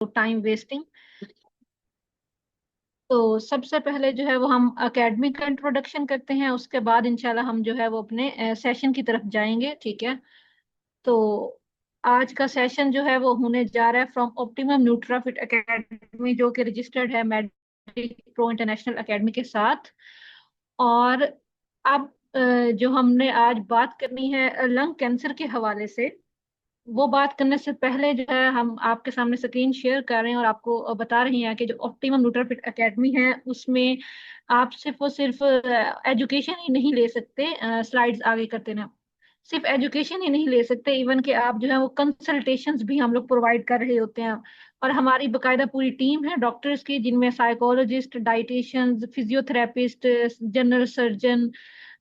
Time wasting. तो सबसे पहले जो है वो हम एकेडमी का इंट्रोडक्शन करते हैं, उसके बाद इंशाल्लाह हम जो है वो अपने सेशन की तरफ जाएंगे। ठीक है। तो आज का सेशन जो है वो होने जा रहा है फ्रॉम ऑप्टिमम न्यूट्राफिट एकेडमी, जो कि रजिस्टर्ड है मेडिक प्रो इंटरनेशनल एकेडमी के साथ। और अब जो हमने आज बात करनी है लंग कैंसर के हवाले से, वो बात करने से पहले जो है हम आपके सामने स्क्रीन शेयर कर रहे हैं और आपको बता रहे हैं कि जो ऑप्टिमम न्यूट्राफिट एकेडमी है उसमें आप सिर्फ और सिर्फ एजुकेशन ही नहीं ले सकते। स्लाइड्स आगे करते ना, सिर्फ एजुकेशन ही नहीं ले सकते, इवन कि आप जो है वो कंसल्टेशंस भी हम लोग प्रोवाइड कर रहे होते हैं। और हमारी बकायदा पूरी टीम है डॉक्टर्स की, जिनमें psychologist, dietitians, physiotherapist, general surgeon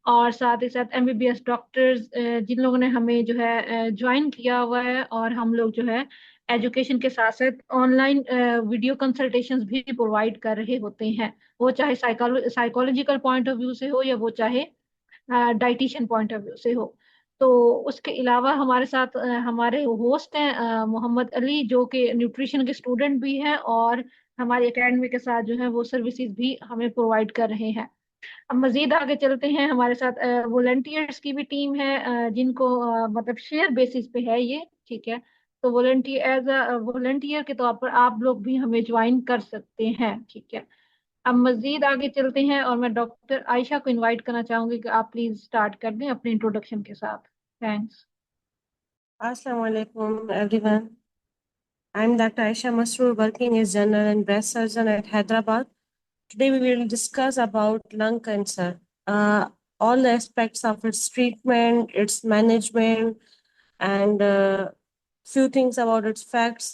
और साथ ही साथ एमबीबीएस डॉक्टर्स, जिन लोगों ने हमें जो है ज्वाइन किया हुआ है। और हम लोग जो है एजुकेशन के साथ साथ ऑनलाइन वीडियो कंसल्टेशंस भी प्रोवाइड कर रहे होते हैं, वो चाहे साइकोलॉजिकल पॉइंट ऑफ व्यू से हो या वो चाहे डाइटिशियन पॉइंट ऑफ व्यू से हो। तो उसके अलावा हमारे साथ हमारे होस्ट हैं मोहम्मद अली, जो कि न्यूट्रिशन के स्टूडेंट भी हैं और हमारी एकेडमी के साथ जो है वो सर्विसेज भी हमें प्रोवाइड कर रहे हैं। अब मजीद आगे चलते हैं, हमारे साथ वॉलंटियर्स की भी टीम है, जिनको मतलब शेयर बेसिस पे है ये। ठीक है। तो वॉलंटियर एज अ वॉलंटियर के तौर पर आप लोग भी हमें ज्वाइन कर सकते हैं। ठीक है। अब मजीद आगे चलते हैं और मैं डॉक्टर आयशा को इनवाइट करना चाहूंगी कि आप प्लीज स्टार्ट कर दें अपने इंट्रोडक्शन के साथ। Thanks. Assalamu alaikum, everyone. I'm Dr. Aisha Masroor, working as general and breast surgeon at Hyderabad. Today we will discuss about lung cancer, all the aspects of its treatment, its management, and few things about its facts.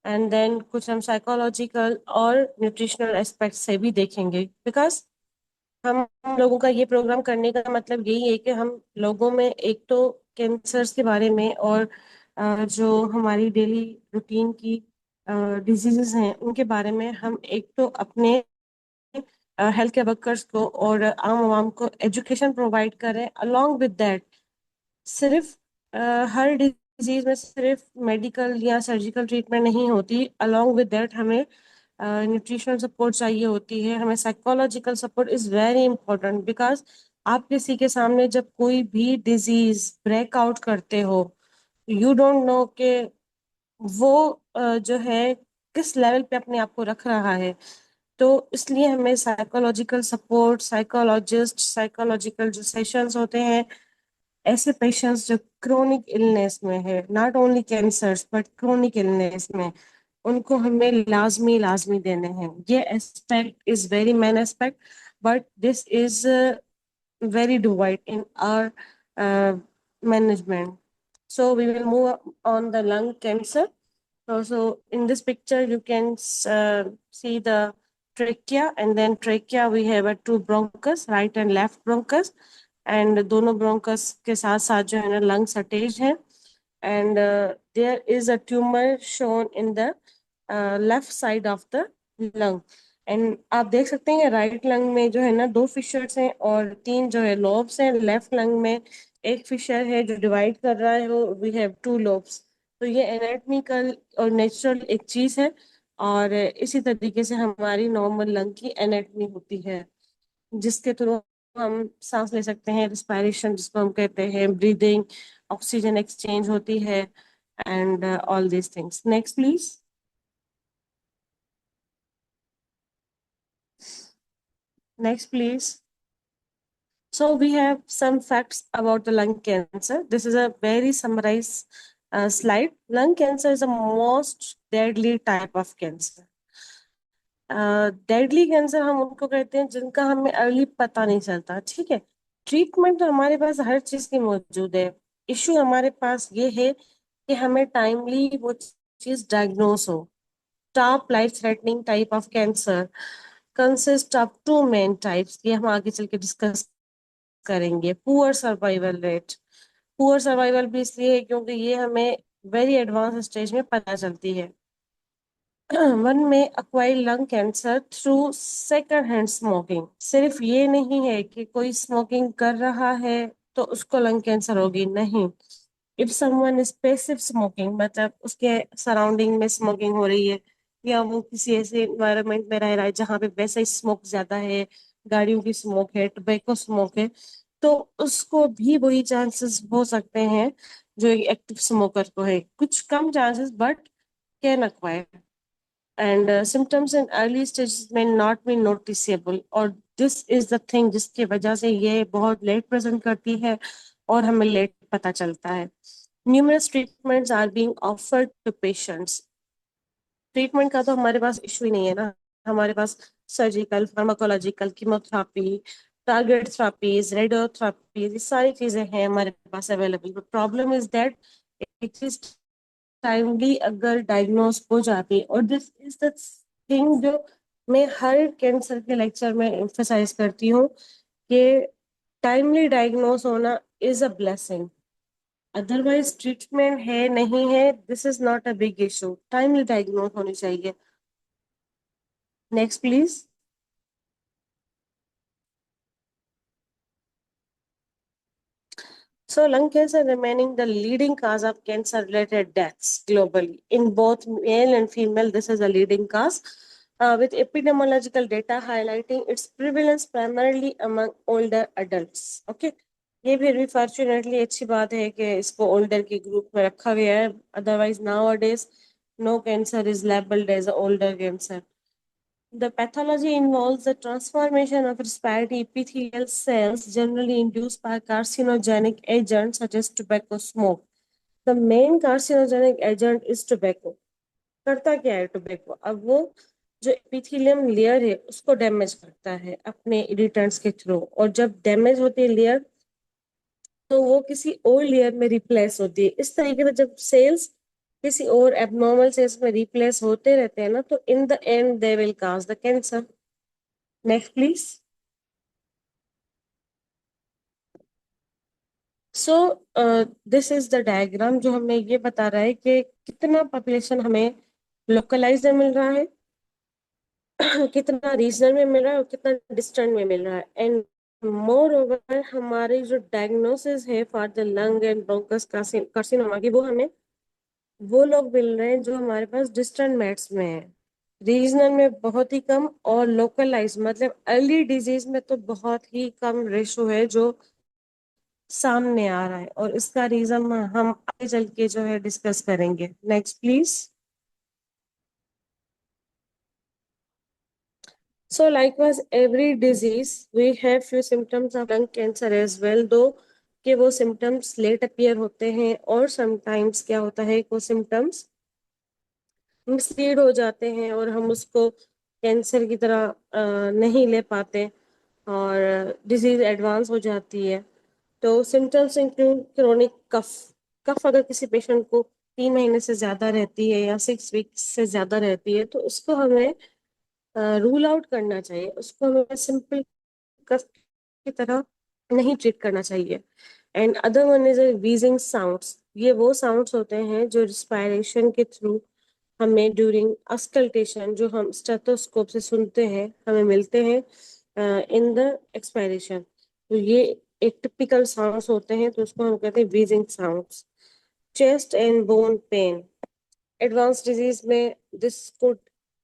And then कुछ हम psychological और nutritional aspects से भी देखेंगे, because हम लोगों का ये प्रोग्राम करने का मतलब यही है कि हम लोगों में एक तो कैंसर्स के बारे में और जो हमारी डेली रूटीन की डिजीजेस हैं उनके बारे में हम एक तो अपने हेल्थ के वर्कर्स को और आम आवाम को एजुकेशन प्रोवाइड करें। अलोंग विद दैट, सिर्फ हर डिजीज में सिर्फ मेडिकल या सर्जिकल ट्रीटमेंट नहीं होती। अलोंग विद दैट हमें न्यूट्रिशनल सपोर्ट चाहिए होती है, हमें psychological support is very important. Because आप किसी के सामने जब कोई भी डिजीज ब्रेकआउट करते हो, यू डोंट नो कि वो जो है किस लेवल पे अपने आप को रख रहा है। तो इसलिए हमें साइकोलॉजिकल सपोर्ट, साइकोलॉजिस्ट, साइकोलॉजिकल जो सेशंस होते हैं, ऐसे पेशेंट्स जो क्रोनिक इलनेस में है, not only cancers but chronic illness में, उनको हमें लाजमी लाजमी देने हैं। ये aspect is very main aspect, but this is very divide in our management. So we will move on the lung cancer. So in this picture, you can see the trachea, and then trachea we have a two bronchus, right and left bronchus, and दोनों bronchus के साथ साथ जो है ना lungs attached है, and there is a tumor shown in the left side of the lung. And आप देख सकते हैं राइट लंग में जो है ना दो फिशर्स हैं और तीन जो है लोब्स हैं। लेफ्ट लंग में एक फिशर है जो डिवाइड कर रहा है, वो वी हैव टू लोब्स। तो ये एनाटॉमिकल और नेचुरल एक चीज है, और इसी तरीके से हमारी नॉर्मल लंग की एनाटॉमी होती है, जिसके थ्रू हम सांस ले सकते हैं, रिस्पायरेशन जिसको हम कहते हैं, ब्रीदिंग, ऑक्सीजन एक्सचेंज होती है, and all these things. Next please. Next please. So we have some facts about the lung cancer. This is a very summarized slide. Lung cancer is the most deadly type of cancer. Deadly cancer हम उनको कहते हैं जिनका हमें early पता नहीं चलता। ठीक है, ट्रीटमेंट तो हमारे पास हर चीज की मौजूद है। इश्यू हमारे पास ये है कि हमें टाइमली वो चीज डायग्नोस हो। Top life threatening type of cancer consist of two main types, ये हम आगे चल के डिस्कस करेंगे। Poor survival rate, poor survival भी इसलिए है क्योंकि ये हमें वेरी एडवांस स्टेज में पता चलती है। वन में acquired lung cancer through second hand smoking. सिर्फ ये नहीं है कि कोई स्मोकिंग कर रहा है तो उसको लंग कैंसर होगी, नहीं। If someone is passive smoking, मतलब उसके सराउंडिंग में स्मोकिंग हो रही है, या वो किसी ऐसे इन्वायरमेंट में रह रहा है जहाँ पे वैसा ही स्मोक ज्यादा है, गाड़ियों की स्मोक है, टोबैको स्मोक है, तो उसको भी वही चांसेस हो सकते हैं जो एक एक्टिव स्मोकर को है। कुछ कम chances but can acquire, and symptoms in early stages may not be noticeable, और दिस इज द थिंग जिसकी वजह से ये बहुत लेट प्रेजेंट करती है और हमें लेट पता चलता है। Numerous treatments are being offered to patients. Treatment का तो हमारे पास इशू ही नहीं है ना, हमारे पास surgical, pharmacological, chemotherapy, target therapies, radiotherapies, ये सारी चीजें हैं हमारे पास available. Problem is that it is timely अगर डायग्नोज हो जाती, और दिस इज द थिंग जो मैं हर कैंसर के लेक्चर में एम्फसाइज करती हूँ कि टाइमली डायग्नोज होना is a blessing. Otherwise treatment है नहीं है, this is not a big issue, timely diagnose होनी चाहिए। Next please. So, lung cancer remaining the leading cause of cancer-related deaths globally. In both male and female, this is a leading cause, with epidemiological data highlighting its prevalence primarily among older adults. Okay, ये फिर भी fortunately अच्छी बात है कि इसको older के group में रखा गया है, otherwise nowadays no cancer is labelled as older cancer. The pathology involves the transformation of respiratory epithelial cells, generally induced by carcinogenic agents such as tobacco smoke. The main carcinogenic agent is tobacco. करता क्या है tobacco? अब वो जो epithelium layer है उसको damage करता है अपने इरिटेंट्स के थ्रू, और जब डैमेज होती है लेयर तो वो किसी और लेयर में रिप्लेस होती है। इस तरीके से जब सेल्स किसी और एबनॉर्मल सेल्स में रिप्लेस होते रहते हैं ना, तो in the and they will cause the cancer. Next please. So this is the diagram जो हमें ये बता रहा है कि कितना पॉपुलेशन हमें लोकलाइज्ड में मिल रहा है, कितना रीजनल में मिल रहा है और कितना डिस्टेंट में मिल रहा है. एंड मोर ओवर हमारी जो डायग्नोसिस है for the lung and bronchus carcinoma की, वो हमें वो लोग मिल रहे हैं जो हमारे पास डिस्टेंट मेट्स में है, रीजनल में बहुत ही कम, और लोकलाइज मतलब अर्ली डिजीज में तो बहुत ही कम रेशो है जो सामने आ रहा है, और इसका रीजन हम आगे चल के जो है डिस्कस करेंगे. Next please. So likewise, every disease we have few symptoms of lung cancer as well, though कि वो symptoms late appear होते हैं, और sometimes क्या होता है वो symptoms मिसलीड हो जाते हैं और हम उसको कैंसर की तरह नहीं ले पाते, और डिजीज एडवांस हो जाती है. तो सिम्टम्स इंक्लूड क्रोनिक कफ. कफ अगर किसी पेशेंट को 3 महीने से ज्यादा रहती है या 6 वीक्स से ज्यादा रहती है तो उसको हमें रूल आउट करना चाहिए, उसको हमें सिंपल कफ की तरह नहीं ट्रीट करना चाहिए. And other one is wheezing sounds. ये वो साउंड्स होते हैं जो रिस्पायरेशन के थ्रू हमें ड्यूरिंग अस्कल्टेशन, जो हम स्टेथोस्कोप से सुनते हैं, हमें मिलते हैं इन द एक्सपायरेशन. तो ये एक टिपिकल साउंड्स होते हैं, तो उसको हम कहते हैं wheezing sounds. Chest and bone pain. Advance disease में this could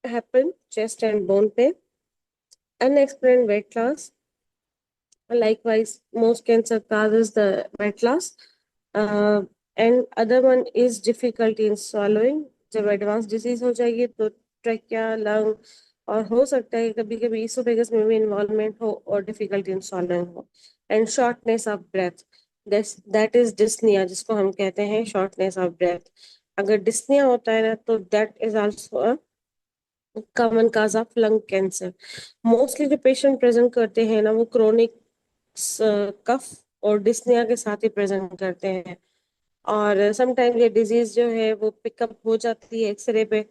happen, chest and bone pain. Unexplained weight loss. Likewise, most cancer causes the weight loss. And other one is difficulty in swallowing. जब advance disease हो जाएगी तो trachea, lung, और हो सकता है कभी कभी इसोफेगस में भी इन्वॉल्वमेंट हो और डिफिकल्टी इन swallowing हो. And shortness of breath, that is dyspnoea, जिसको हम कहते हैं शॉर्टनेस ऑफ ब्रेथ. अगर डिस्निया होता है ना तो that is also common cause of lung cancer. Mostly जो पेशेंट प्रेजेंट करते हैं ना वो क्रोनिक कफ और डिस्निया के साथ ही प्रेजेंट करते हैं, और समटाइम ये डिजीज जो है वो पिकअप हो जाती है एक्सरे पे.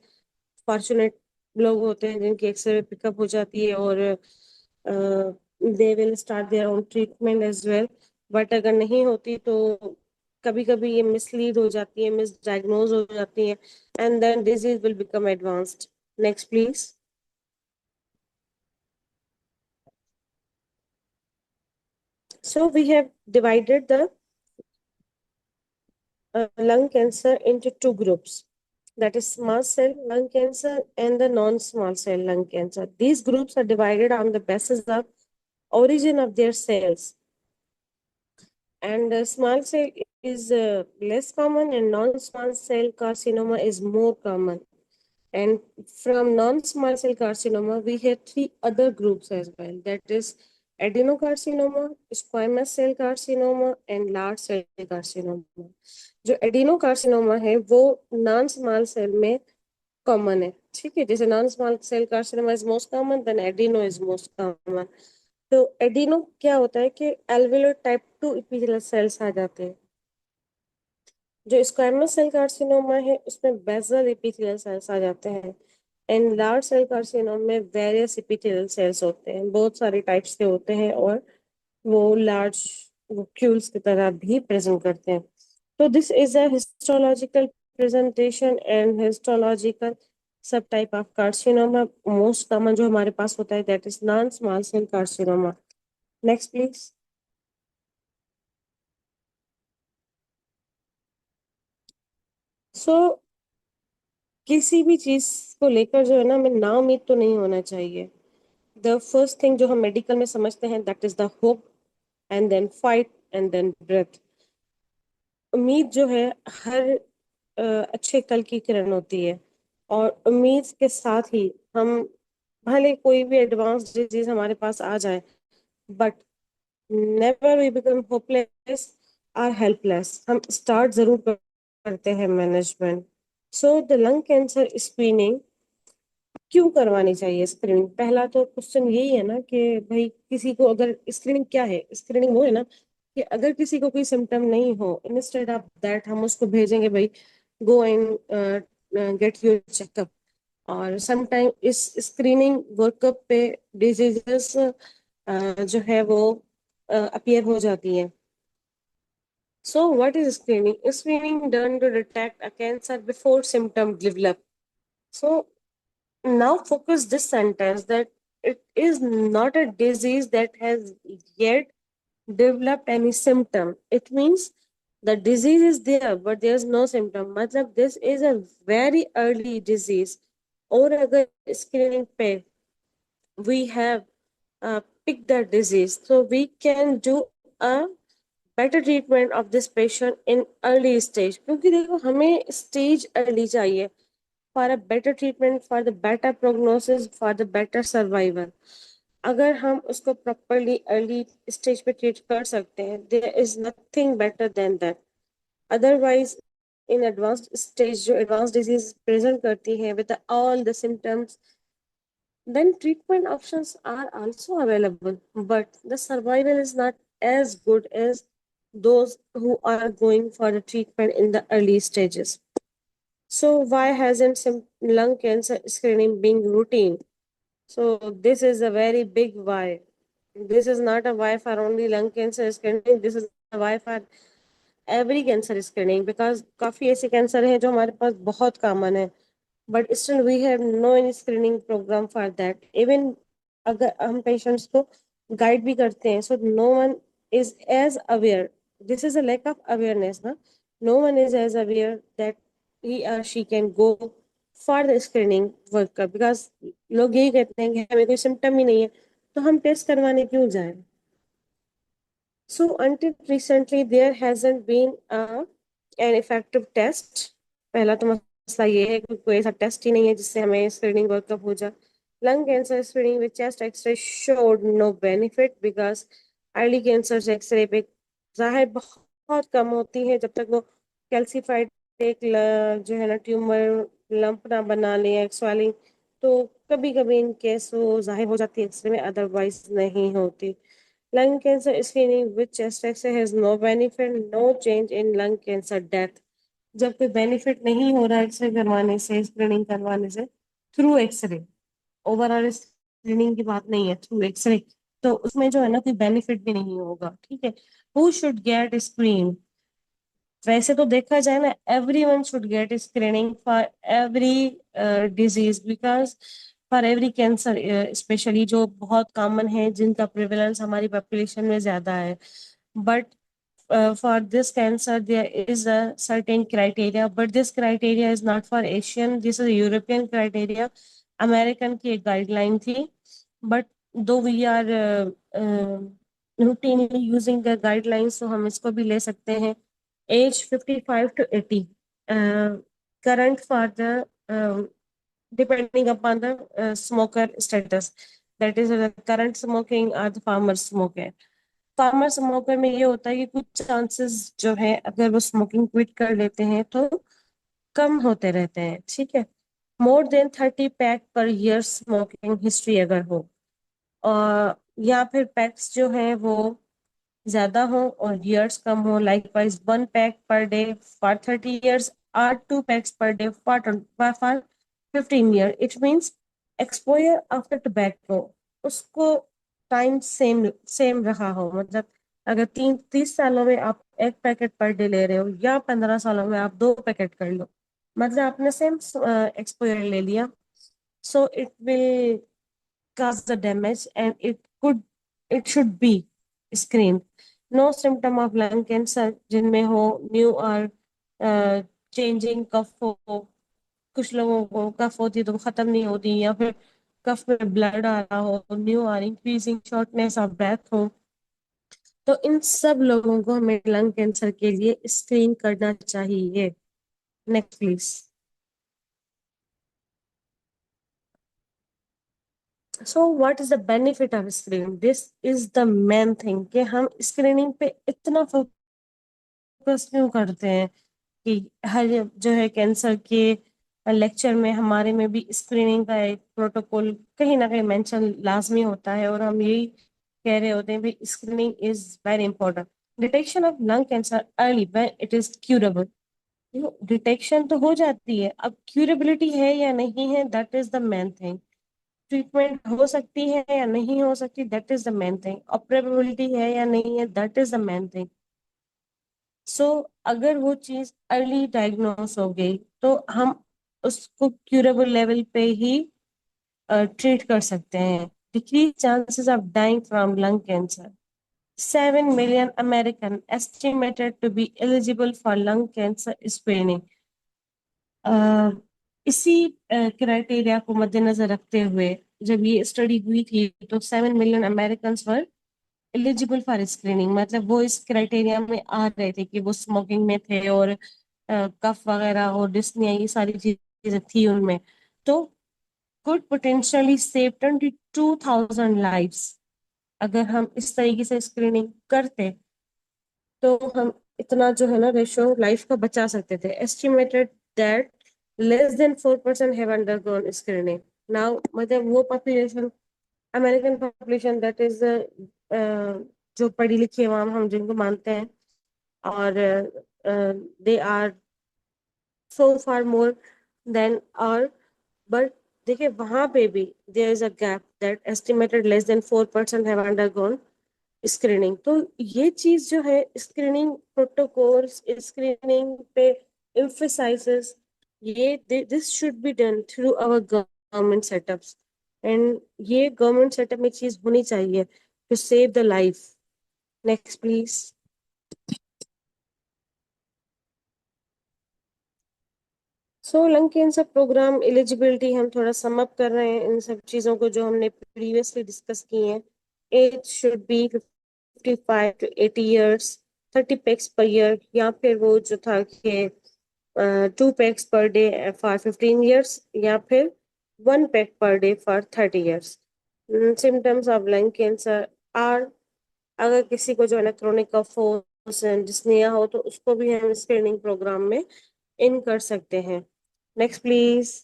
फॉर्चुनेट लोग होते हैं जिनकी एक्सरे पिकअप हो जाती है और they will start their own treatment as well. But अगर नहीं होती तो कभी कभी ये मिसलीड हो जाती है, मिसडायग्नोज हो जाती है, and then disease will become advanced. Next please. So we have divided the lung cancer into two groups. that is small cell lung cancer and the non-small cell lung cancer. These groups are divided on the basis of origin of their cells. And small cell is less common and non-small cell carcinoma is more common. And from non-small cell carcinoma, we have three other groups as well. That is adenocarcinoma, squamous cell carcinoma, and large cell carcinoma. जो adenocarcinoma है वो non small cell में common है, ठीक है। जैसे non small cell carcinoma is most common, then adeno is most common. तो adeno क्या होता है कि एल्वेोलर टाइप 2 एपिथेलियल सेल्स आ जाते हैं। जो स्क्वामस सेल कार्सिनोमा है उसमें बेसल एपिथेलियल सेल्स आ जाते हैं। एंड लार्ज सेल कार्सिनोमा में वेरियस एपिथेलियल सेल्स होते हैं, बहुत सारे टाइप्स के होते हैं और वो लार्ज क्यूल्स की तरह भी प्रेजेंट करते हैं। तो this is a histological presentation and histological subtype of carcinoma. Most common जो हमारे पास होता है that is non small cell carcinoma. Next please. So किसी भी चीज को लेकर जो है ना, हमें ना उम्मीद तो नहीं होना चाहिए। द फर्स्ट थिंग जो हम मेडिकल में समझते हैं that is the hope, and then fight, and then breath. उम्मीद जो है हर अच्छे कल की किरण होती है, और उम्मीद के साथ ही हम भले कोई भी एडवांस डिजीज हमारे पास आ जाए, but never we become hopeless और हेल्पलेस। हम स्टार्ट जरूर करते हैं management. So the lung cancer screening क्यों करवानी चाहिए? स्क्रीनिंग, पहला तो क्वेश्चन यही है ना कि भाई किसी को अगर स्क्रीनिंग क्या है, स्क्रीनिंग वो है ना कि अगर किसी को कोई सिम्टम नहीं हो, इंस्टेड ऑफ दैट हम उसको भेजेंगे भाई go and get your checkup. और समटाइम इस स्क्रीनिंग वर्कअप पे डिजीजेस जो है वो अपीयर हो जाती है। So what is screening? Screening done to detect a cancer before symptom develop. So now focus this sentence that it is not a disease that has yet developed any symptom. It means the disease is there but there's no symptom, matlab this is a very early disease। और अगर screening पे we have picked the disease, so we can do a better treatment of this patient in early stage। क्योंकि देखो हमें stage early चाहिए for a better treatment, for the better prognosis, for the better survival। अगर हम उसको properly early stage पे treat कर सकते हैं, there is nothing better than that। Otherwise in advanced stage जो advanced disease present करती है with all the symptoms, then treatment options are also available, but the survival is not as good as those who are going for the treatment in the early stages। So why hasn't lung cancer screening been routine? So this is a very big why. This is not a why for only lung cancer screening. This is a why for every cancer screening, because काफी ऐसे cancer हैं जो हमारे पास बहुत common है, but still we have no any screening program for that। Even अगर हम patients को guide भी करते हैं, so no one is as aware। This is a lack of awareness ना। No one is as aware that he or she can go for the screening workup, because लोग यही कहते हैं कि हमें कोई symptom ही नहीं है तो हम टेस्ट करवाने क्यों जाएं। So until recently there hasn't been an effective test। पहला तो मसला ये है कि कोई ऐसा टेस्ट ही नहीं है जिससे हमें स्क्रीनिंग वर्कअप हो जाए। Lung cancer screening with chest X-ray showed no benefit because early cancer X-ray पे जाहिर बहुत कम होती है, जब तक वो कैल्सीफाइड एक जो है ना ट्यूमर लंप ना बना ले swelling, तो कभी कभी इन केस वो जाहिर हो जाती है एक्सरे में, अदरवाइज नहीं होती। Lung cancer screening with chest X-ray has no benefit, no change in lung cancer death। जब कोई बेनिफिट नहीं हो रहा एक्सरे करवाने से, स्क्रीनिंग करवाने से थ्रू एक्सरे, ओवरऑल स्क्रीनिंग की बात नहीं है, थ्रू एक्सरे, तो उसमें जो है ना कोई बेनिफिट भी नहीं होगा, ठीक है। Who should get screen? वैसे तो देखा जाए ना, everyone should get screening for every disease, because for every cancer specially जो बहुत कॉमन है, जिनका प्रिवेलेंस हमारी पॉपुलेशन में ज्यादा है। But for this cancer there is a certain criteria, but this criteria is not for Asian. This is a European criteria. American की एक guideline थी, but though we are routinely using the guidelines, so हम इसको भी ले सकते हैं. Age 55 to 80. Current for the depending upon the smoker status, that is the current smoking or the farmer smoker. Farmer smoker में ये होता है कि कुछ चांसेस जो है अगर वो स्मोकिंग क्विट कर लेते हैं तो कम होते रहते हैं. ठीक है. More than 30 pack per year smoking history अगर हो, और या फिर पैक्स जो है वो ज्यादा हो और ईयर्स कम हो, like wise 1 pack per day for 30 years और 2 पैक्स पर day for 15 year. It means exposure after tobacco उसको टाइम सेम सेम रहा हो. मतलब अगर 30 सालों में आप 1 पैकेट पर डे ले रहे हो या 15 सालों में आप 2 पैकेट कर लो, मतलब आपने सेम एक्सपोजर ले लिया. So it will cause the damage and it should be screened. No symptom of lung cancer जिनमें हो न्यू और चेंजिंग कफ हो. कुछ लोगों को कफ होती तो वो खत्म नहीं होती, या फिर कफ में ब्लड आ रहा हो, न्यू और इंक्रीजिंग शॉर्टनेस ऑफ ब्रेथ हो, तो इन सब लोगों को हमें लंग कैंसर के लिए स्क्रीन करना चाहिए. Next please. So what is the benefit of screening? This is the main thing कि हम स्क्रीनिंग पे इतना फोकस क्यों करते हैं कि हर जो है कैंसर के लेक्चर में हमारे में भी स्क्रीनिंग का एक प्रोटोकॉल कहीं ना कहीं मेंशन लाजमी होता है, और हम यही कह रहे होते हैं भाई screening is very important. Detection of lung cancer early when it is curable. Detection तो हो जाती है, अब क्यूरेबिलिटी है या नहीं है, that is the main thing. Treatment हो सकती है या नहीं हो सकती, that is the main thing. Operability है या नहीं है, that is the main thing. So अगर वो चीज अर्ली डायग्नोस हो गई तो हम उसको क्यूरेबल लेवल पे ही ट्रीट कर सकते हैं. Decrease chances of dying from lung cancer. 7 million American estimated to be eligible for lung cancer screening. इसी क्राइटेरिया को मद्देनजर रखते हुए जब ये स्टडी हुई थी तो 7 million American were eligible for screening. मतलब वो इस क्राइटेरिया में आ रहे थे कि वो स्मोकिंग में थे और कफ वगैरह और डिस्निया ये सारी चीजें थी उनमें, तो could potentially save 22,000 lives. अगर हम इस तरीके से स्क्रीनिंग करते तो हम इतना जो है ना रेशो लाइफ का बचा सकते थे. Estimated that less than 4% have undergone screening. Now मतलब वो population, American population, that is जो पढ़ी लिखी अवाम हम जिनको मानते हैं, और they are so far more than और, बट देखिए वहां पे भी there is a gap that estimated less than 4% have undergone screening. तो ये चीज जो है स्क्रीनिंग प्रोटोकॉल्स, स्क्रीनिंग पे emphasizes ये this should be done through our government setups, and ये गवर्नमेंट सेटअप में चीज होनी चाहिए to save the life. Next please. So lung cancer program eligibility हम थोड़ा सम अप कर रहे हैं इन सब चीज़ों को जो हमने प्रीवियसली डिस्कस की हैं. Age should be 55 to 80 years, 30 packs per year, या फिर वो जो था कि 2 पैक्स पर डे फॉर 15 years, या फिर 1 pack per day for 30 years. Symptoms of lung cancer are, अगर किसी को जो है ना क्रोनिक कफ हो, डिस्निया हो, तो उसको भी हम स्क्रीनिंग प्रोग्राम में इन कर सकते हैं. Next please.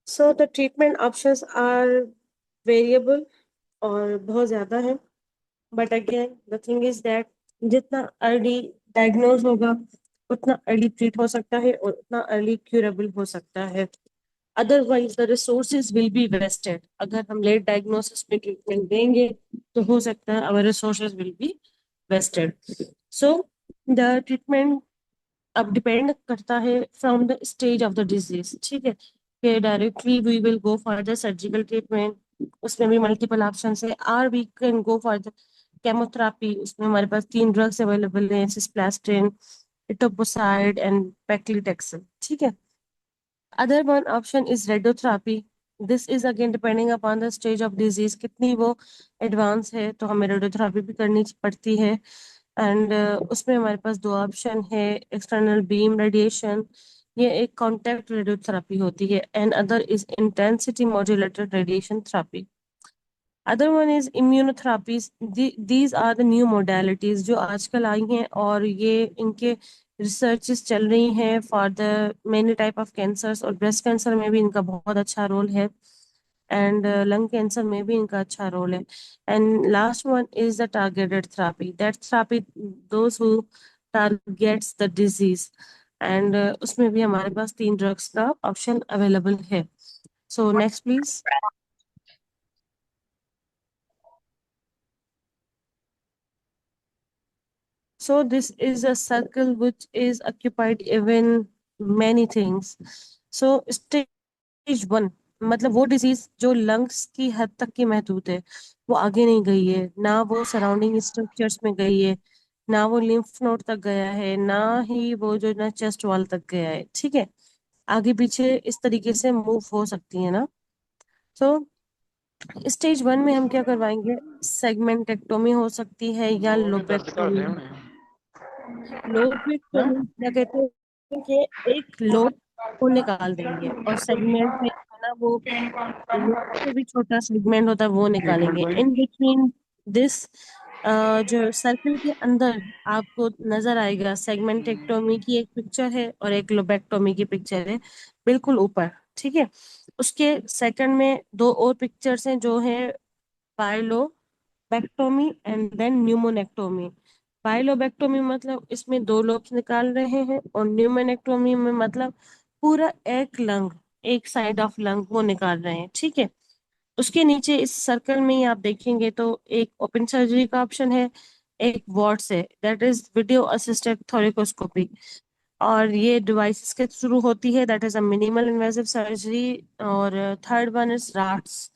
So the treatment options are variable और बहुत ज़्यादा है, but again the thing is that जितना अर्ली डायग्नोज होगा उतना अर्ली ट्रीट हो सकता है और उतना अर्ली क्यूरेबल हो सकता है. Otherwise the resources will be wasted. अगर हम लेट डायग्नोसिस में ट्रीटमेंट देंगे तो हो सकता है our resources will be wasted. So the treatment अब डिपेंड करता है from the stage of the disease. ठीक है. कि directly we will go for the surgical treatment, उसमें भी मल्टीपल ऑप्शन है, or we can go for the chemotherapy, उसमें हमारे पास 3 ड्रग्स अवेलेबल हैं, सिस्प्लास्टिन, इटोपोसाइड एंड पेक्लिटेक्सेल, ठीक है। Other one option is radiotherapy. This is again depending upon the stage of disease, कितनी वो एडवांस है तो हमें रेडियोथेरापी भी करनी पड़ती है। एंड उसमें हमारे पास 2 ऑप्शन है, एक्सटर्नल बीम रेडिएशन, ये एक कॉन्टैक्ट रेडियोथेरापी होती है, and other is intensity modulated radiation therapy. Other one is immunotherapies. These are the new modalities जो आजकल आई हैं, और ये इनके रिसर्चेस चल रही हैं for the many type of cancers, और ब्रेस्ट कैंसर में भी इनका बहुत अच्छा रोल है, एंड लंग कैंसर में भी इनका अच्छा रोल है। And last one is the targeted therapy, that therapy those who targets the disease, and उसमें भी हमारे पास 3 ड्रग्स का ऑप्शन अवेलेबल है। So next please. So this is a circle which is occupied even many things. So stage 1 मतलब वो disease जो lungs की हद तक की महदूद है, वो आगे नहीं गई है, ना वो सराउंडिंग स्ट्रक्चर्स में गई है, ना वो लिम्फ नोड तक गया है, ना ही वो जो ना चेस्ट वॉल तक गया है, ठीक है। आगे पीछे इस तरीके से मूव हो सकती है ना। तो स्टेज 1 में हम क्या करवाएंगे, सेगमेंटेक्टोमी हो सकती है या लोबेक्टोमी। लोब में तुम क्या कहते हैं कि एक लोब को निकाल देंगे, और सेगमेंट में जो है ना वो लोब से भी छोटा सेगमेंट होता है वो निकालेंगे। इन बिटवीन दिस जो सर्कल के अंदर आपको नजर आएगा, सेगमेंटेक्टोमी की एक पिक्चर है और एक लोबेक्टोमी की पिक्चर है, बिल्कुल ऊपर, ठीक है। उसके सेकंड में 2 और पिक्चर्स हैं जो है पाइलोबैक्टोमी एंड देन न्यूमोनेक्टोमी। पाइलोबैक्टोमी मतलब इसमें 2 लोब्स निकाल रहे हैं, और न्यूमोनेक्टोमी में मतलब पूरा एक लंग, एक साइड ऑफ लंग वो निकाल रहे हैं, ठीक है। उसके नीचे इस सर्कल में ही आप देखेंगे तो एक ओपन सर्जरी का ऑप्शन है, एक वॉट्स है, दैट इज वीडियो असिस्टेड थोरिकोस्कोपी, और ये डिवाइसेस के थ्रू होती है, that is a minimal invasive surgery. और थर्ड वन इज राट्स,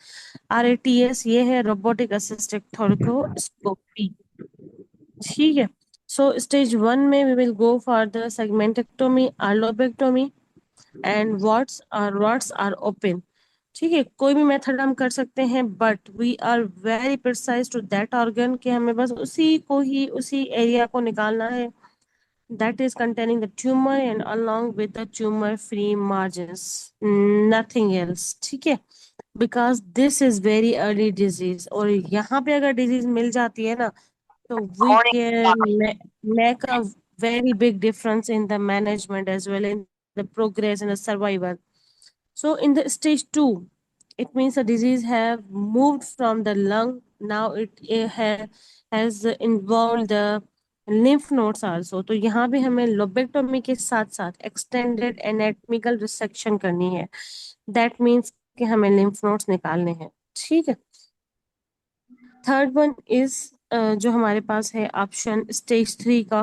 RATS, ये है रोबोटिक असिस्टेड थोरिकोस्कोपी, ठीक है। सो स्टेज 1 में we will go for the segmentectomy, or lobectomy, and what's are open, ठीक है। कोई भी मेथड हम कर सकते हैं, but we are very precise to that organ कि हमें बस उसी को ही, उसी एरिया को निकालना है that is containing the tumor and along with the tumor free margins, nothing else, ठीक है। because this is very early disease, और यहाँ पे अगर डिजीज मिल जाती है ना, so we can make a very big difference in the management as well in the progress and the survival. So in the stage 2, it means the disease have moved from the lung. Now has involved the lymph nodes also. तो यहाँ भी हमें lobectomy के साथ साथ extended anatomical resection करनी है। That means कि हमें lymph nodes निकालने हैं, ठीक है। थर्ड वन इज जो हमारे पास है ऑप्शन स्टेज 3 का,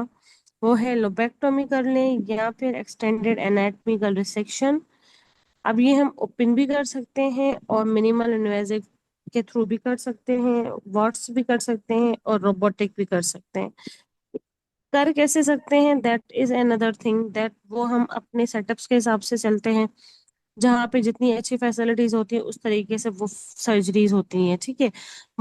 वो है लोबेक्टोमी कर लें या फिर एक्सटेंडेड एनाटॉमिकल रिसेक्शन। अब ये हम ओपन भी कर सकते हैं और मिनिमल इन्वेजिव के थ्रू भी कर सकते हैं, वॉट्स भी कर सकते हैं और रोबोटिक भी कर सकते हैं। कर कैसे सकते हैं, that is another thing, that वो हम अपने सेटअप्स के हिसाब से चलते हैं, जहाँ पे जितनी अच्छी फैसिलिटीज होती है उस तरीके से वो सर्जरीज होती हैं, ठीक है।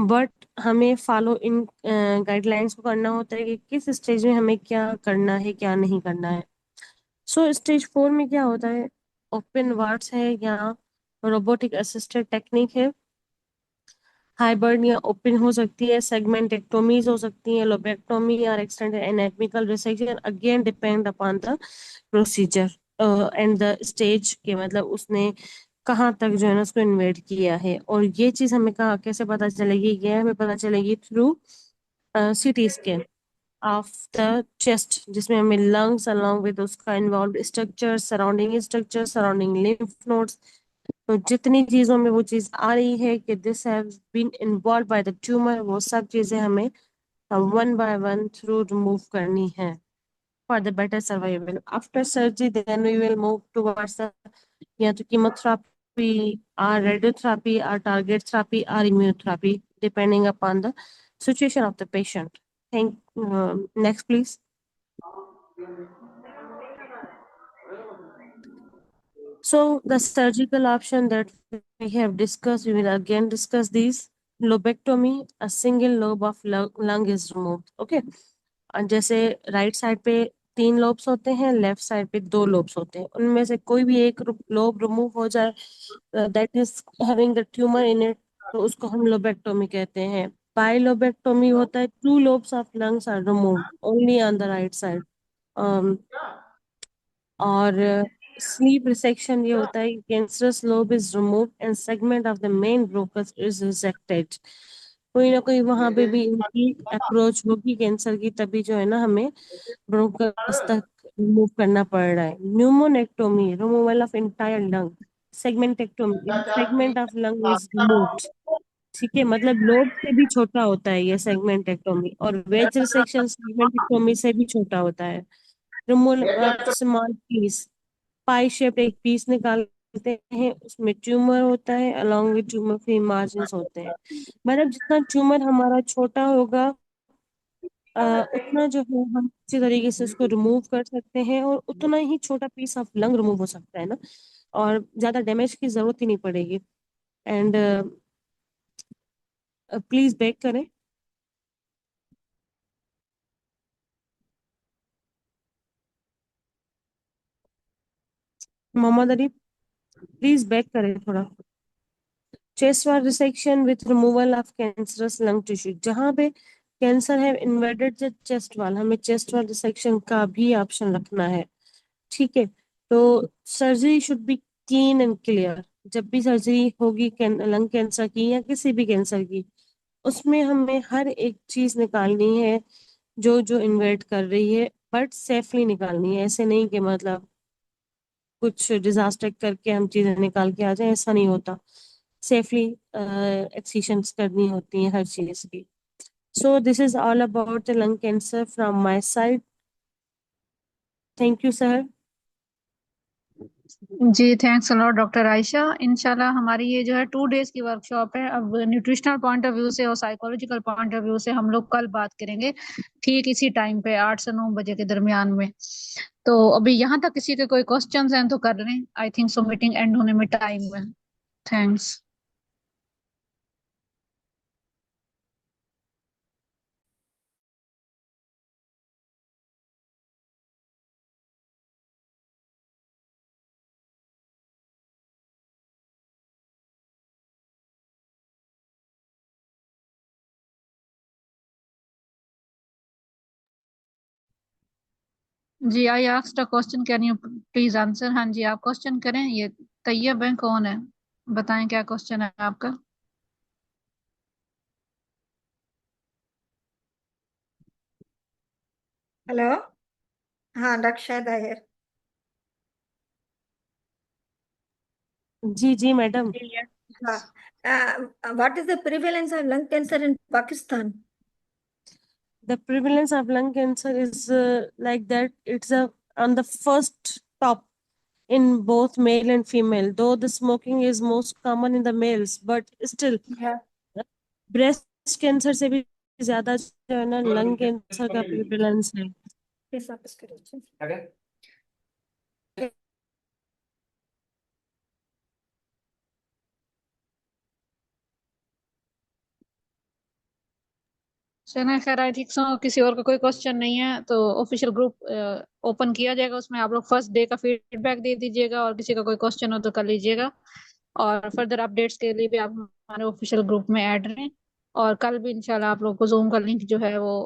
बट हमें फॉलो इन गाइडलाइंस को करना होता है कि किस स्टेज में हमें क्या करना है, क्या नहीं करना है। सो स्टेज 4 में क्या होता है, ओपन वार्ड्स है या रोबोटिक असिस्टेड टेक्निक है, हाइब्रिड या ओपन हो सकती है, सेगमेंटेक्टोमीज हो सकती है, लोबेक्टोमी और extended anatomical resection, again depend upon the procedure and the stage के, मतलब उसने कहाँ तक जो है ना उसको इन्वेट किया है। और ये चीज हमें कहाँ कैसे पता चलेगी, ये हमें पता चलेगी through CT scan of the chest, जिसमें हमें लंग्स अलॉन्ग विद उसका involve structure surrounding lymph nodes, तो जितनी चीजों में वो चीज आ रही है कि this have been involve by the tumour, वो सब चीजें हमें one by one through remove करनी है for the better survival after surgery. Then we will move towards the या तो chemotherapy, or radiotherapy, or target therapy, or immunotherapy, depending upon the situation of the patient. Next, please. So the surgical option that we have discussed, we will again discuss these. Lobectomy, a single lobe of lung is removed. Okay. और जैसे right side पे 3 lobes होते हैं, left side पे 2 lobes होते हैं, उनमें से कोई भी एक लोब रिमूव हो जाए, that is having the tumour in it, तो उसको हम लोबेक्टोमी कहते हैं. बाइलोबेक्टोमी होता है 2 lobes of lungs are removed only on the right side. और स्लीप रिसेक्शन ये होता है कि cancerous lobe is removed and segment of the main bronchus is resected. कोई ना कोई वहां पे भी इनकी अप्रोच होगी कैंसर की, तभी जो है ना हमें ब्रोंकस तक रिमूव करना पड़ रहा है. Pneumonectomy, removal of entire lung. Segmentectomy, segment of lung is removed. ठीक है, मतलब लोब से भी छोटा होता है ये सेगमेंटेक्टोमी, और वेज रिसेक्शन सेगमेंटेक्टोमी से भी छोटा होता है. Removal of small piece, pie shaped एक पीस निकालते हैं, उसमें ट्यूमर होता है, along with tumour free margins होते हैं. मतलब जितना ट्यूमर हमारा छोटा होगा, उतना जो है हम अच्छी तरीके से उसको रिमूव कर सकते हैं, और उतना ही छोटा पीस ऑफ लंग रिमूव हो सकता है ना, और ज्यादा डैमेज की जरूरत ही नहीं पड़ेगी. एंड प्लीज बैक करें. मोहम्मद अली, प्लीज बैक करें थोड़ा. चेस्ट वाल resection with removal of cancerous lung tissue, जहाँ पे कैंसर है इन्वेडेड द चेस्ट वाल, हमें चेस्ट वाल रिसेक्शन का भी ऑप्शन रखना है. ठीक है, तो surgery should be clean and clear. जब भी सर्जरी होगी लंग कैंसर की या किसी भी कैंसर की, उसमें हमें हर एक चीज निकालनी है जो जो इन्वेट कर रही है, बट सेफली निकालनी है. ऐसे नहीं कि मतलब कुछ डिजास्टर करके हम चीजें निकाल के आ जाए, ऐसा नहीं होता. सेफली एक्सीशंस करनी होती है हर चीज की. So this is all about the lung cancer from my side. Thank you sir. जी थैंक्स अलॉट डॉक्टर आयशा। इंशाल्लाह हमारी ये जो है 2 डेज की वर्कशॉप है। अब न्यूट्रिशनल पॉइंट ऑफ व्यू से और साइकोलॉजिकल पॉइंट ऑफ व्यू से हम लोग कल बात करेंगे, ठीक इसी टाइम पे 8 से 9 बजे के दरमियान में। तो अभी यहाँ तक किसी के कोई क्वेश्चंस हैं तो कर लें, I think so meeting end होने में टाइम है। थैंक्स। जी I asked a question, can you please answer? हाँ जी आप क्वेश्चन करें। ये तैयब है, कौन है? बताएं क्या क्वेश्चन है आपका। हेलो। हाँ डॉक्टर शाहिद आहिर। जी जी मैडम. हाँ, what is the prevalence of lung cancer in Pakistan? The prevalence of lung cancer is like that. It's on the first top in both male and female. Though the smoking is most common in the males, but still हाँ। breast cancer से भी ज्यादा जो है ना lung cancer का prevalence है. Please वापस करिए। चलिए खैर, आई थिंक सो किसी और का कोई क्वेश्चन नहीं है तो ऑफिशियल ग्रुप ओपन किया जाएगा, उसमें आप लोग फर्स्ट डे का फीडबैक दे दीजिएगा, और किसी का कोई क्वेश्चन हो तो कर लीजिएगा। और फर्दर अपडेट्स के लिए भी आप हमारे ऑफिशियल ग्रुप में ऐड रहें। और कल भी इंशाल्लाह आप लोग को जूम का लिंक जो है वो